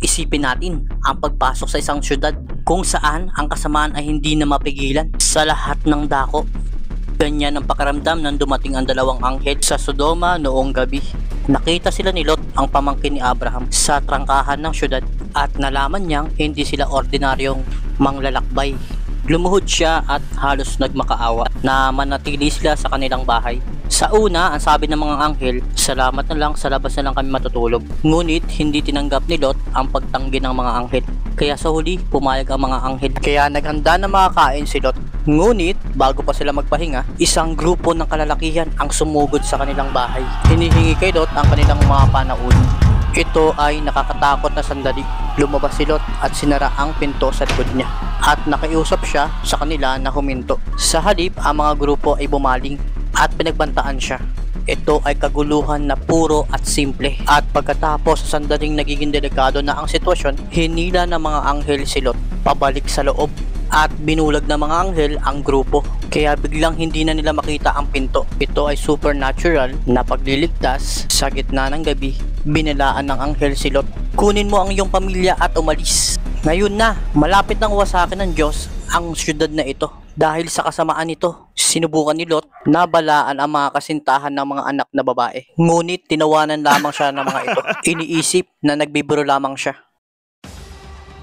Isipin natin ang pagpasok sa isang syudad kung saan ang kasamaan ay hindi na mapigilan sa lahat ng dako. Ganyan ang pakiramdam nang dumating ang dalawang anghel sa Sodoma noong gabi. Nakita sila ni Lot, ang pamangkin ni Abraham, sa trangkahan ng syudad at nalaman niyang hindi sila ordinaryong manglalakbay. Lumuhod siya at halos nagmakaawa na manatili sila sa kanilang bahay. Sa una, ang sabi ng mga anghel, salamat na lang, sa labas na lang kami matutulog. Ngunit hindi tinanggap ni Lot ang pagtanggi ng mga anghel. Kaya sa huli, pumayag ang mga anghel. Kaya naghanda na makakain si Lot. Ngunit, bago pa sila magpahinga, isang grupo ng kalalakihan ang sumugod sa kanilang bahay. Hinihingi kay Lot ang kanilang mga panauhin. Ito ay nakakatakot na sandali. Lumabas si Lot at sinara ang pinto sa likod niya. At nakiusap siya sa kanila na huminto. Sa halip, ang mga grupo ay bumaling at pinagbantaan siya. Ito ay kaguluhan na puro at simple. At pagkatapos sa sandaling nagiging delikado na ang sitwasyon, hinila ng mga anghel si Lot pabalik sa loob at binulag ng mga anghel ang grupo. Kaya biglang hindi na nila makita ang pinto. Ito ay supernatural na pagliligtas sa gitna ng gabi. Binilaan ng anghel si Lot, kunin mo ang iyong pamilya at umalis. Ngayon na, malapit nang wasakin ng Diyos ang syudad na ito. Dahil sa kasamaan nito, sinubukan ni Lot na balaan ang mga kasintahan ng mga anak na babae. Ngunit tinawanan lamang siya ng mga ito. Iniisip na nagbibiro lamang siya.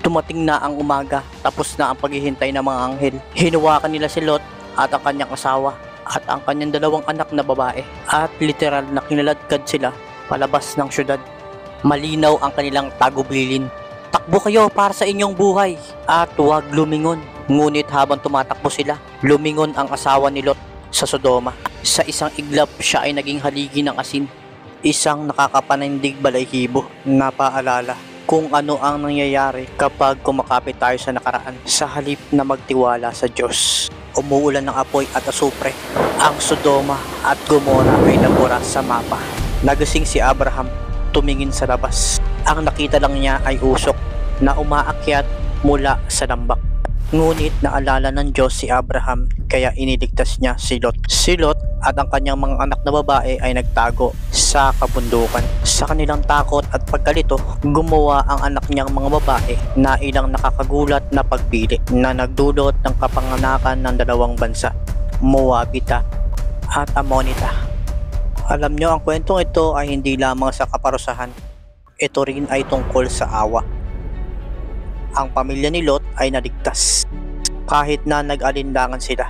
Tumating na ang umaga, tapos na ang paghihintay ng mga anghel. Hinuwakan nila si Lot at ang kanyang asawa at ang kanyang dalawang anak na babae. At literal na kinaladkad sila palabas ng syudad. Malinaw ang kanilang tagubilin. Takbo kayo para sa inyong buhay at huwag lumingon. Ngunit habang tumatakbo sila, lumingon ang asawa ni Lot sa Sodoma. Sa isang iglap, siya ay naging haligi ng asin. Isang nakakapanindig balahibo na paalala kung ano ang nangyayari kapag kumakapit tayo sa nakaraan sa halip na magtiwala sa Diyos. Umuulan ng apoy at asupre. Ang Sodoma at Gomora ay nabura sa mapa. Nagising si Abraham, tumingin sa labas. Ang nakita lang niya ay usok na umaakyat mula sa lambak. Ngunit naalala ng Diyos si Abraham, kaya iniligtas niya si Lot. Si Lot at ang kanyang mga anak na babae ay nagtago sa kabundukan. Sa kanilang takot at pagkalito, gumawa ang anak niyang mga babae na ilang nakakagulat na pagpili na nagdulot ng kapanganakan ng dalawang bansa, Moabita at Ammonita. Alam nyo, ang kwentong ito ay hindi lamang sa kaparusahan. Ito rin ay tungkol sa awa. Ang pamilya ni Lot ay naligtas kahit na nag-alinlangan sila.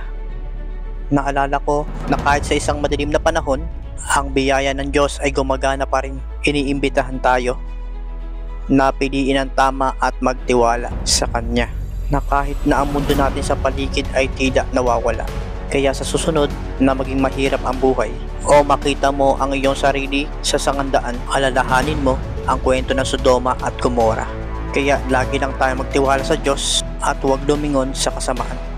Naalala ko na kahit sa isang madilim na panahon, ang biyaya ng Diyos ay gumagana pa rin. Iniimbitahan tayo na piliin ang tama at magtiwala sa Kanya, na kahit na ang mundo natin sa paligid ay tila nawawala. Kaya sa susunod na maging mahirap ang buhay o makita mo ang iyong sarili sa sangandaan, alalahanin mo ang kwento ng Sodoma at Gomora. Kaya lagi lang tayo magtiwala sa Diyos at huwag lumingon sa kasamaan.